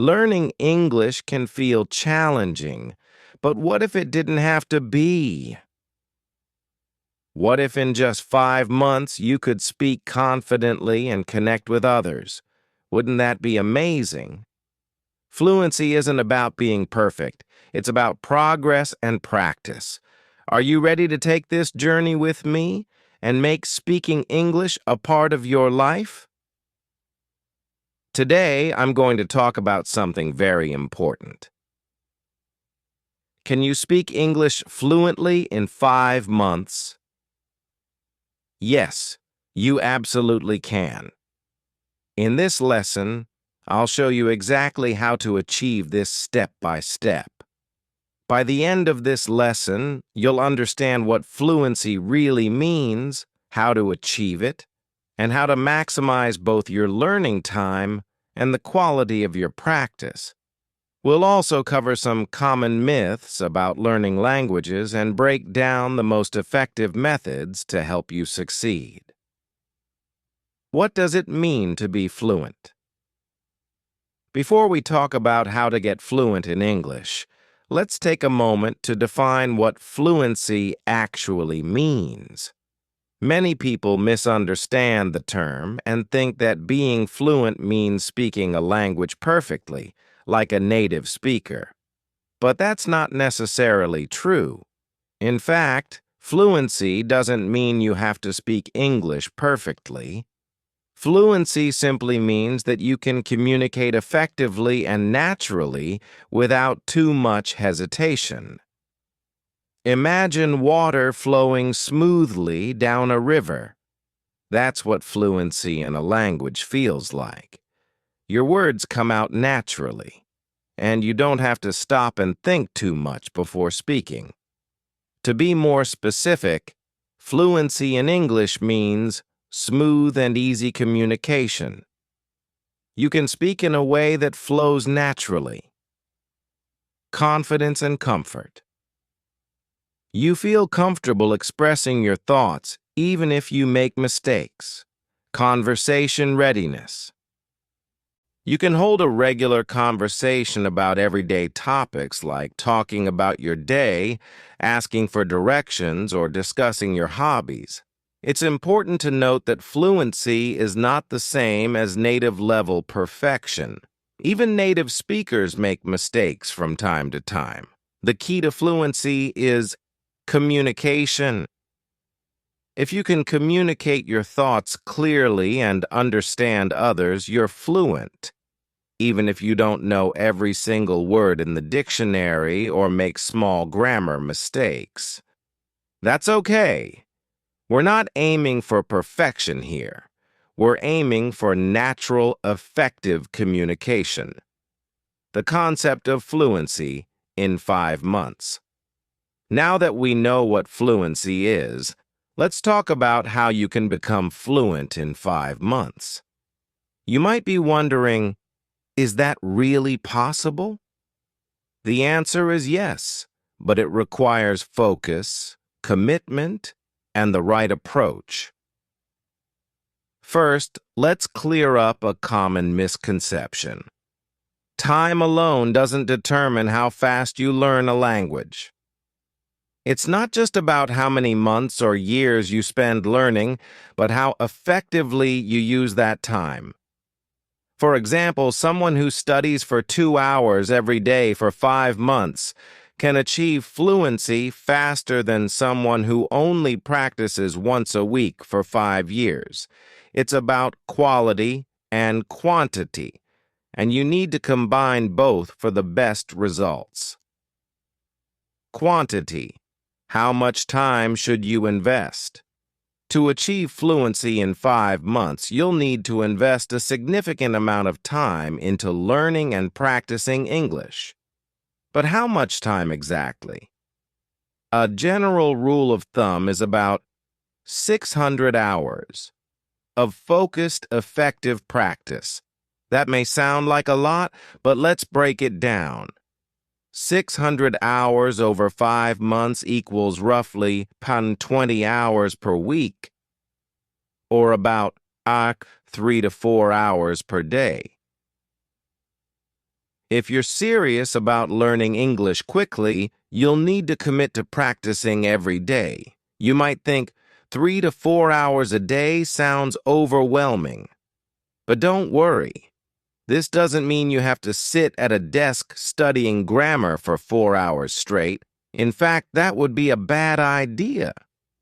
Learning English can feel challenging, but what if it didn't have to be? What if in just 5 months you could speak confidently and connect with others? Wouldn't that be amazing? Fluency isn't about being perfect. It's about progress and practice. Are you ready to take this journey with me and make speaking English a part of your life? Today, I'm going to talk about something very important. Can you speak English fluently in 5 months? Yes, you absolutely can. In this lesson, I'll show you exactly how to achieve this step by step. By the end of this lesson, you'll understand what fluency really means, how to achieve it, and how to maximize both your learning time and the quality of your practice. We'll also cover some common myths about learning languages and break down the most effective methods to help you succeed. What does it mean to be fluent? Before we talk about how to get fluent in English, let's take a moment to define what fluency actually means. Many people misunderstand the term and think that being fluent means speaking a language perfectly, like a native speaker. But that's not necessarily true. In fact, fluency doesn't mean you have to speak English perfectly. Fluency simply means that you can communicate effectively and naturally without too much hesitation. Imagine water flowing smoothly down a river. That's what fluency in a language feels like. Your words come out naturally, and you don't have to stop and think too much before speaking. To be more specific, fluency in English means smooth and easy communication. You can speak in a way that flows naturally. Confidence and comfort. You feel comfortable expressing your thoughts even if you make mistakes. Conversation readiness. You can hold a regular conversation about everyday topics like talking about your day, asking for directions, or discussing your hobbies. It's important to note that fluency is not the same as native-level perfection. Even native speakers make mistakes from time to time. The key to fluency is communication. If you can communicate your thoughts clearly and understand others, you're fluent, even if you don't know every single word in the dictionary or make small grammar mistakes. That's okay. We're not aiming for perfection here. We're aiming for natural, effective communication. The concept of fluency in 5 months. Now that we know what fluency is, let's talk about how you can become fluent in 5 months. You might be wondering, is that really possible? The answer is yes, but it requires focus, commitment, and the right approach. First, let's clear up a common misconception. Time alone doesn't determine how fast you learn a language. It's not just about how many months or years you spend learning, but how effectively you use that time. For example, someone who studies for 2 hours every day for 5 months can achieve fluency faster than someone who only practices once a week for 5 years. It's about quality and quantity, and you need to combine both for the best results. Quantity. How much time should you invest? To achieve fluency in 5 months, you'll need to invest a significant amount of time into learning and practicing English. But how much time exactly? A general rule of thumb is about 600 hours of focused, effective practice. That may sound like a lot, but let's break it down. 600 hours over 5 months equals roughly 20 hours per week, or about 3 to 4 hours per day. If you're serious about learning English quickly, you'll need to commit to practicing every day. You might think 3 to 4 hours a day sounds overwhelming. But don't worry. This doesn't mean you have to sit at a desk studying grammar for 4 hours straight. In fact, that would be a bad idea.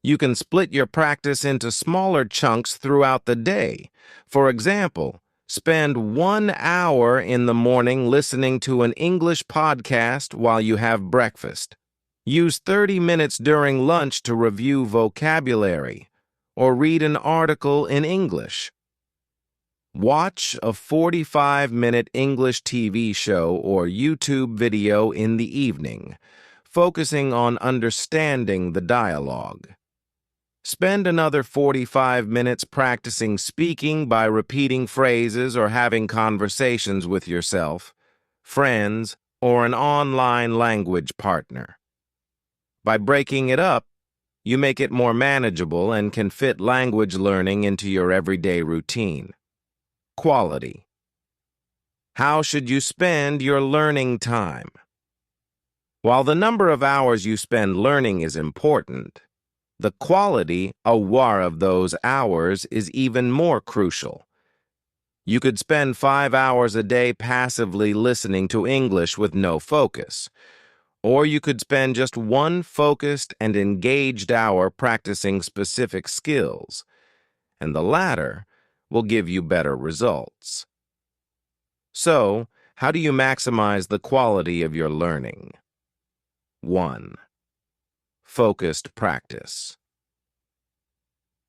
You can split your practice into smaller chunks throughout the day. For example, spend 1 hour in the morning listening to an English podcast while you have breakfast. Use 30 minutes during lunch to review vocabulary or read an article in English. Watch a 45-minute English TV show or YouTube video in the evening, focusing on understanding the dialogue. Spend another 45 minutes practicing speaking by repeating phrases or having conversations with yourself, friends, or an online language partner. By breaking it up, you make it more manageable and can fit language learning into your everyday routine. Quality. How should you spend your learning time? While the number of hours you spend learning is important, the quality of those hours is even more crucial. You could spend 5 hours a day passively listening to English with no focus, or you could spend just one focused and engaged hour practicing specific skills, and the latter will give you better results. So, how do you maximize the quality of your learning? 1. Focused practice.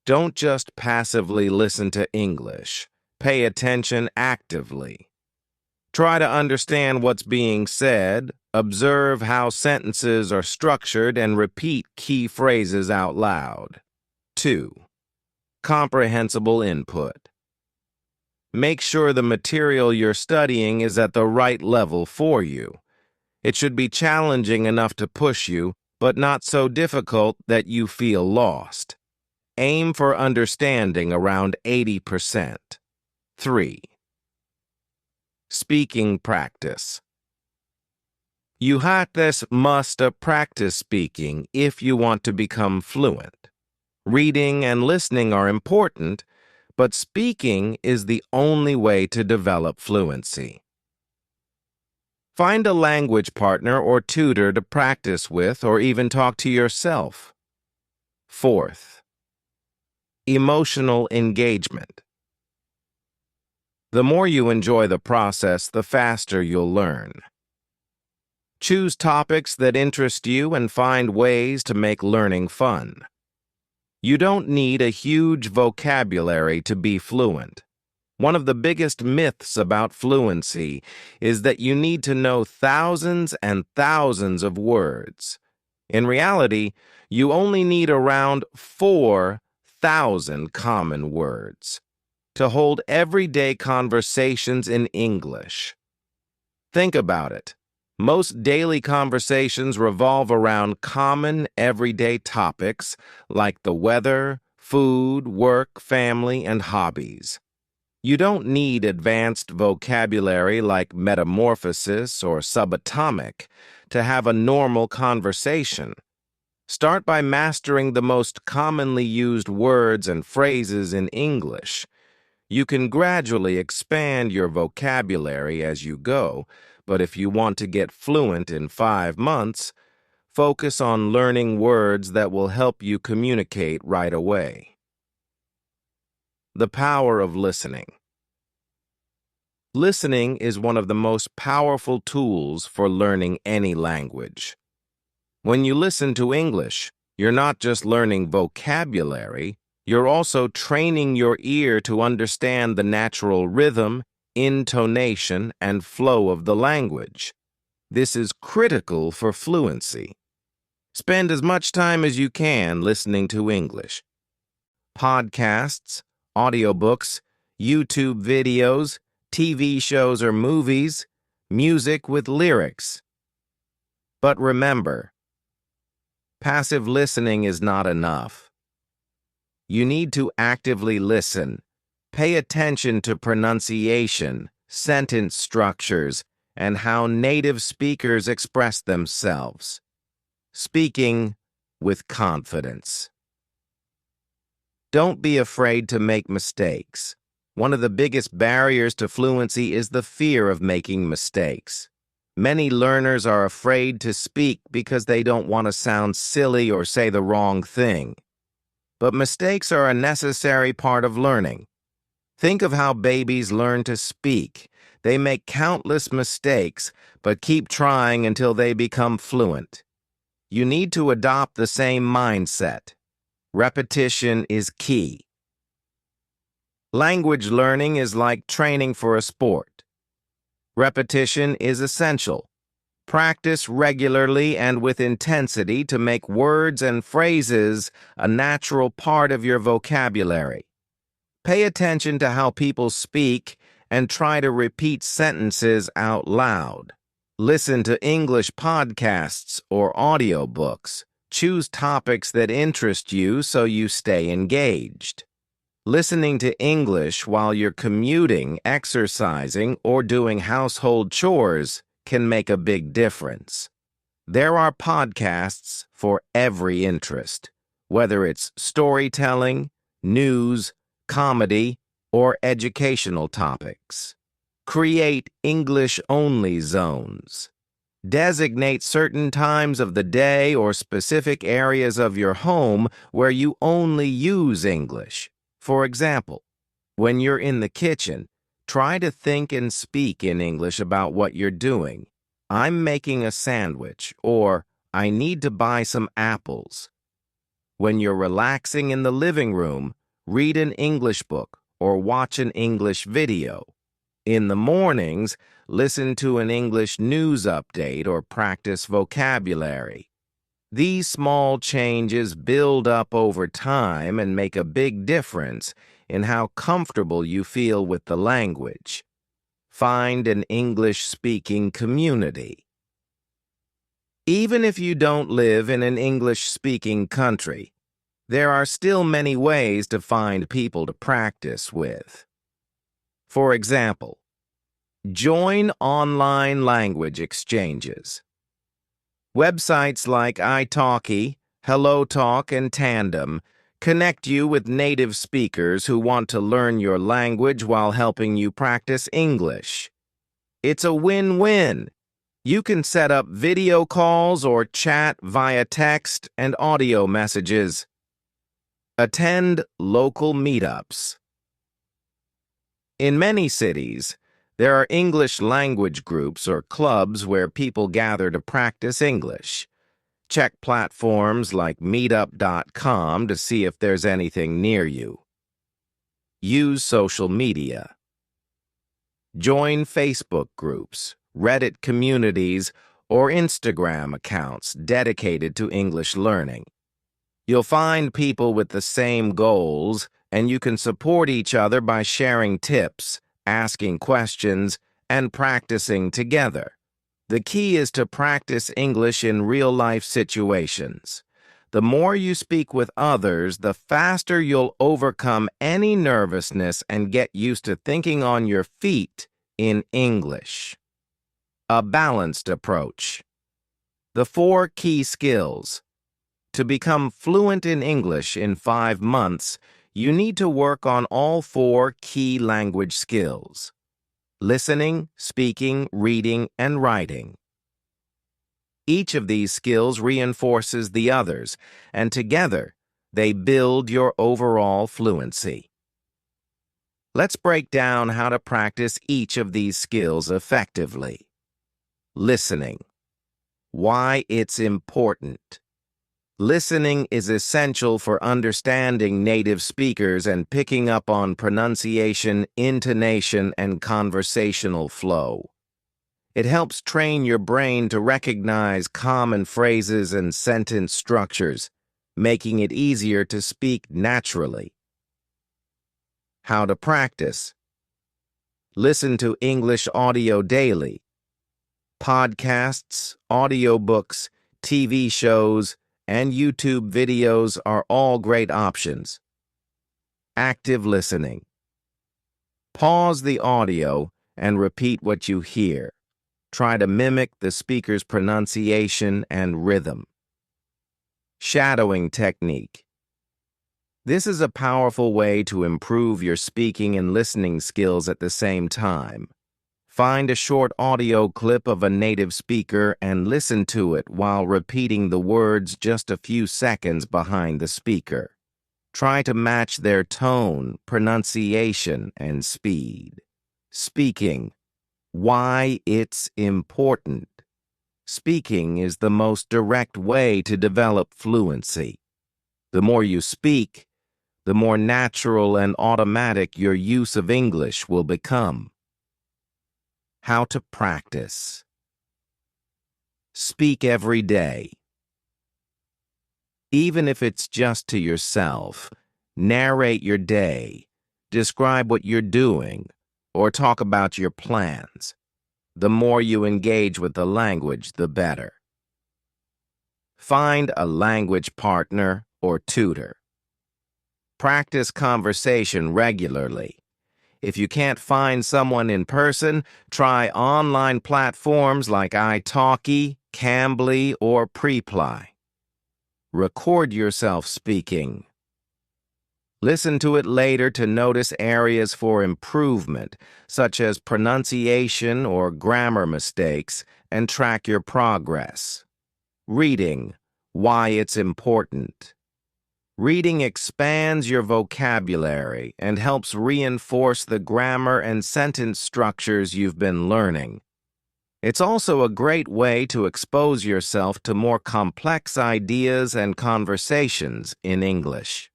Don't just passively listen to English. Pay attention actively. Try to understand what's being said, observe how sentences are structured, and repeat key phrases out loud. 2. Comprehensible input. Make sure the material you're studying is at the right level for you. It should be challenging enough to push you, but not so difficult that you feel lost. Aim for understanding around 80%. 3. Speaking practice. You must practice speaking if you want to become fluent. Reading and listening are important, but speaking is the only way to develop fluency. Find a language partner or tutor to practice with or even talk to yourself. 4th, emotional engagement. The more you enjoy the process, the faster you'll learn. Choose topics that interest you and find ways to make learning fun. You don't need a huge vocabulary to be fluent. One of the biggest myths about fluency is that you need to know thousands and thousands of words. In reality, you only need around 4,000 common words to hold everyday conversations in English. Think about it. Most daily conversations revolve around common everyday topics like the weather, food, work, family, and hobbies. You don't need advanced vocabulary like metamorphosis or subatomic to have a normal conversation. Start by mastering the most commonly used words and phrases in English. You can gradually expand your vocabulary as you go, but if you want to get fluent in 5 months, focus on learning words that will help you communicate right away. The power of listening. Listening is one of the most powerful tools for learning any language. When you listen to English, you're not just learning vocabulary, you're also training your ear to understand the natural rhythm, intonation, and flow of the language. This is critical for fluency. Spend as much time as you can listening to English. Podcasts, audiobooks, YouTube videos, TV shows or movies, music with lyrics. But remember, passive listening is not enough. You need to actively listen. Pay attention to pronunciation, sentence structures, and how native speakers express themselves. Speaking with confidence. Don't be afraid to make mistakes. One of the biggest barriers to fluency is the fear of making mistakes. Many learners are afraid to speak because they don't want to sound silly or say the wrong thing. But mistakes are a necessary part of learning. Think of how babies learn to speak. They make countless mistakes, but keep trying until they become fluent. You need to adopt the same mindset. Repetition is key. Language learning is like training for a sport. Repetition is essential. Practice regularly and with intensity to make words and phrases a natural part of your vocabulary. Pay attention to how people speak and try to repeat sentences out loud. Listen to English podcasts or audiobooks. Choose topics that interest you so you stay engaged. Listening to English while you're commuting, exercising, or doing household chores can make a big difference. There are podcasts for every interest, whether it's storytelling, news, comedy, or educational topics. Create English-only zones. Designate certain times of the day or specific areas of your home where you only use English. For example, when you're in the kitchen, try to think and speak in English about what you're doing. I'm making a sandwich, or I need to buy some apples. When you're relaxing in the living room, read an English book or watch an English video. In the mornings, listen to an English news update or practice vocabulary. These small changes build up over time and make a big difference in how comfortable you feel with the language. Find an English-speaking community. Even if you don't live in an English-speaking country, there are still many ways to find people to practice with. For example, join online language exchanges. Websites like iTalki, HelloTalk, and Tandem connect you with native speakers who want to learn your language while helping you practice English. It's a win-win. You can set up video calls or chat via text and audio messages. Attend local meetups. In many cities, there are English language groups or clubs where people gather to practice English. Check platforms like Meetup.com to see if there's anything near you. Use social media. Join Facebook groups, Reddit communities, or Instagram accounts dedicated to English learning. You'll find people with the same goals, and you can support each other by sharing tips, asking questions, and practicing together. The key is to practice English in real-life situations. The more you speak with others, the faster you'll overcome any nervousness and get used to thinking on your feet in English. A balanced approach. The 4 key skills. To become fluent in English in 5 months, you need to work on all 4 key language skills: listening, speaking, reading, and writing. Each of these skills reinforces the others, and together, they build your overall fluency. Let's break down how to practice each of these skills effectively. Listening. Why it's important. Listening is essential for understanding native speakers and picking up on pronunciation, intonation, and conversational flow. It helps train your brain to recognize common phrases and sentence structures, making it easier to speak naturally. How to practice. Listen to English audio daily. Podcasts, audiobooks, TV shows, and YouTube videos are all great options. Active listening. Pause the audio and repeat what you hear. Try to mimic the speaker's pronunciation and rhythm. Shadowing technique. This is a powerful way to improve your speaking and listening skills at the same time. Find a short audio clip of a native speaker and listen to it while repeating the words just a few seconds behind the speaker. Try to match their tone, pronunciation, and speed. Speaking. Why it's important. Speaking is the most direct way to develop fluency. The more you speak, the more natural and automatic your use of English will become. How to practice. Speak every day. Even if it's just to yourself, narrate your day, describe what you're doing, or talk about your plans. The more you engage with the language, the better. Find a language partner or tutor. Practice conversation regularly. If you can't find someone in person, try online platforms like iTalki, Cambly, or Preply. Record yourself speaking. Listen to it later to notice areas for improvement, such as pronunciation or grammar mistakes, and track your progress. Reading. Why it's important. Reading expands your vocabulary and helps reinforce the grammar and sentence structures you've been learning. It's also a great way to expose yourself to more complex ideas and conversations in English.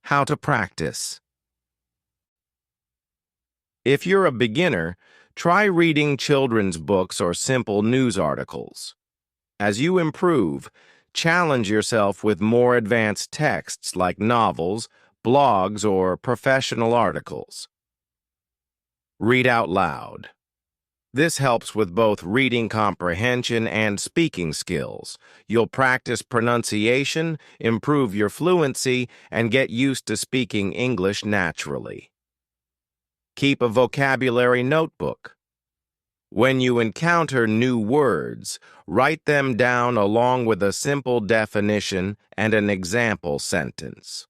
How to practice. If you're a beginner, try reading children's books or simple news articles. As you improve, challenge yourself with more advanced texts like novels, blogs, or professional articles. Read out loud. This helps with both reading comprehension and speaking skills. You'll practice pronunciation, improve your fluency, and get used to speaking English naturally. Keep a vocabulary notebook. When you encounter new words, write them down along with a simple definition and an example sentence.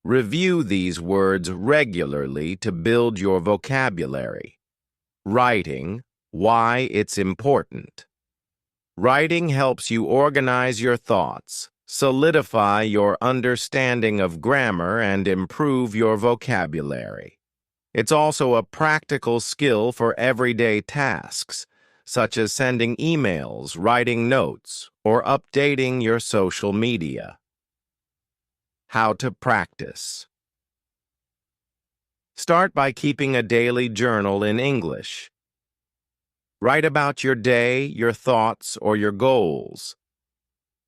Review these words regularly to build your vocabulary. Writing. Why it's important. Writing helps you organize your thoughts, solidify your understanding of grammar, and improve your vocabulary. It's also a practical skill for everyday tasks, such as sending emails, writing notes, or updating your social media. How to practice. Start by keeping a daily journal in English. Write about your day, your thoughts, or your goals.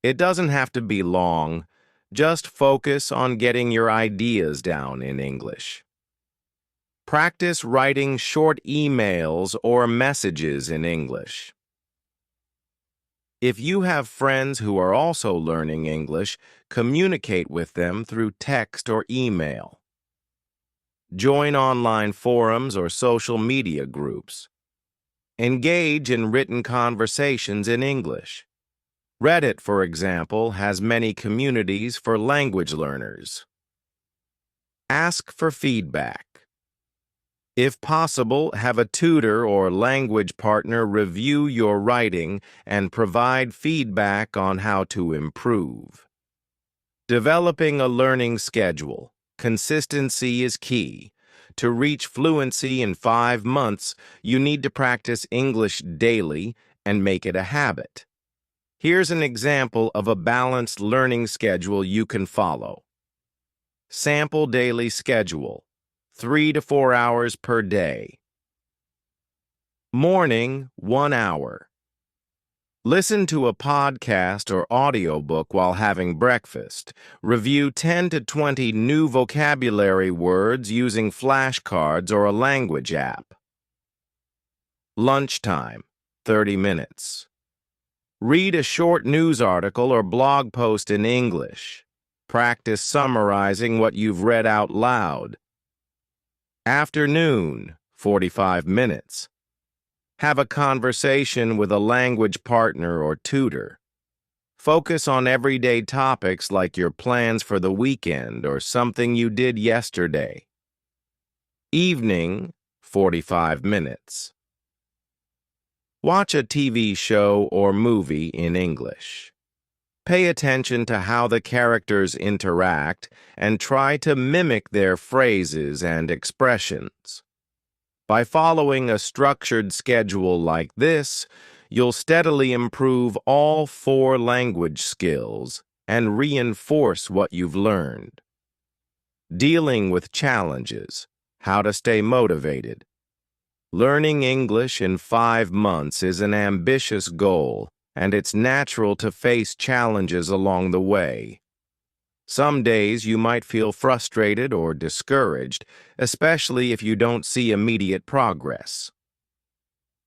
It doesn't have to be long. Just focus on getting your ideas down in English. Practice writing short emails or messages in English. If you have friends who are also learning English, communicate with them through text or email. Join online forums or social media groups. Engage in written conversations in English. Reddit, for example, has many communities for language learners. Ask for feedback. If possible, have a tutor or language partner review your writing and provide feedback on how to improve. Developing a learning schedule. Consistency is key. To reach fluency in 5 months, you need to practice English daily and make it a habit. Here's an example of a balanced learning schedule you can follow. Sample daily schedule, 3 to 4 hours per day. Morning, 1 hour. Listen to a podcast or audiobook while having breakfast. Review 10 to 20 new vocabulary words using flashcards or a language app. Lunchtime, 30 minutes. Read a short news article or blog post in English. Practice summarizing what you've read out loud. Afternoon, 45 minutes. Have a conversation with a language partner or tutor. Focus on everyday topics like your plans for the weekend or something you did yesterday. Evening, 45 minutes. Watch a TV show or movie in English. Pay attention to how the characters interact and try to mimic their phrases and expressions. By following a structured schedule like this, you'll steadily improve all 4 language skills and reinforce what you've learned. Dealing with challenges, how to stay motivated. Learning English in 5 months is an ambitious goal, and it's natural to face challenges along the way. Some days you might feel frustrated or discouraged, especially if you don't see immediate progress.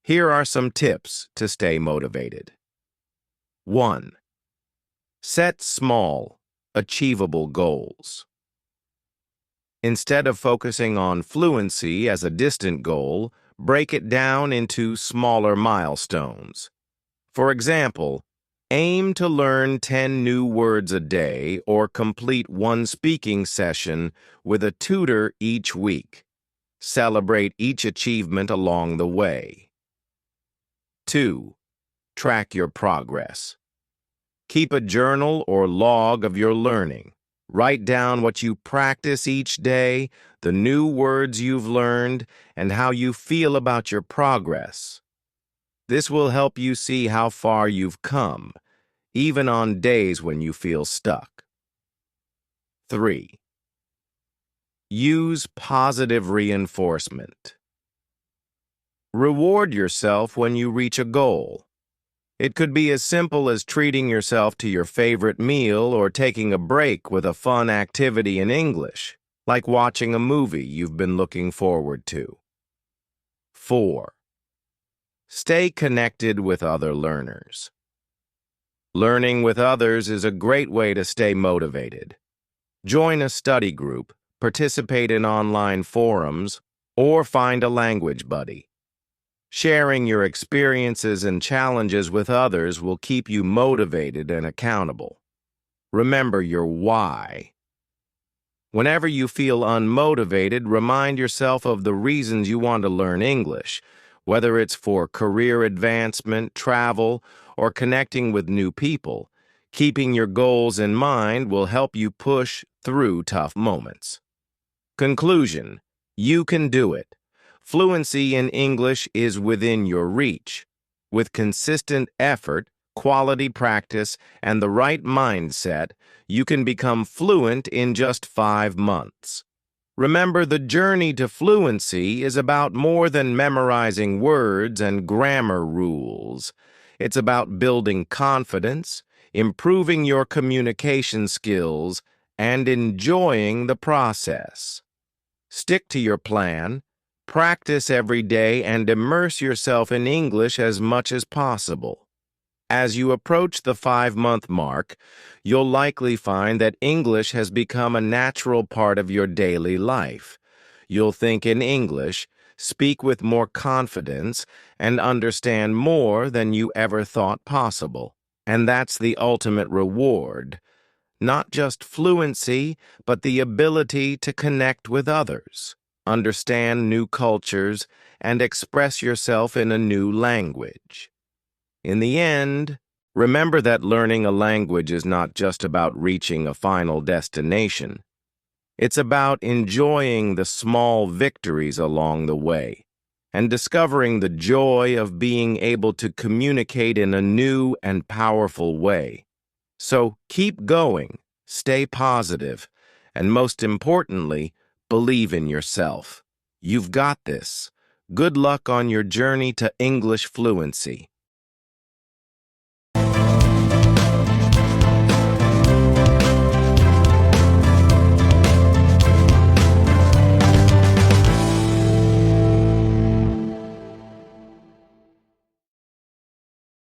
Here are some tips to stay motivated. 1. Set small, achievable goals. Instead of focusing on fluency as a distant goal, break it down into smaller milestones. For example, aim to learn 10 new words a day or complete 1 speaking session with a tutor each week. Celebrate each achievement along the way. 2. Track your progress. Keep a journal or log of your learning. Write down what you practice each day, the new words you've learned, and how you feel about your progress. This will help you see how far you've come, even on days when you feel stuck. 3. Use positive reinforcement. Reward yourself when you reach a goal. It could be as simple as treating yourself to your favorite meal or taking a break with a fun activity in English, like watching a movie you've been looking forward to. 4. Stay connected with other learners. Learning with others is a great way to stay motivated. Join a study group, participate in online forums, or find a language buddy. Sharing your experiences and challenges with others will keep you motivated and accountable. Remember your why. Whenever you feel unmotivated, remind yourself of the reasons you want to learn English, whether it's for career advancement, travel, or connecting with new people. Keeping your goals in mind will help you push through tough moments. Conclusion: you can do it. Fluency in English is within your reach. With consistent effort, quality practice, and the right mindset, you can become fluent in just 5 months. Remember, the journey to fluency is about more than memorizing words and grammar rules. It's about building confidence, improving your communication skills, and enjoying the process. Stick to your plan. Practice every day and immerse yourself in English as much as possible. As you approach the 5-month mark, you'll likely find that English has become a natural part of your daily life. You'll think in English, speak with more confidence, and understand more than you ever thought possible. And that's the ultimate reward. Not just fluency, but the ability to connect with others, understand new cultures, and express yourself in a new language. In the end, remember that learning a language is not just about reaching a final destination. It's about enjoying the small victories along the way and discovering the joy of being able to communicate in a new and powerful way. So keep going, stay positive, and most importantly, believe in yourself. You've got this. Good luck on your journey to English fluency.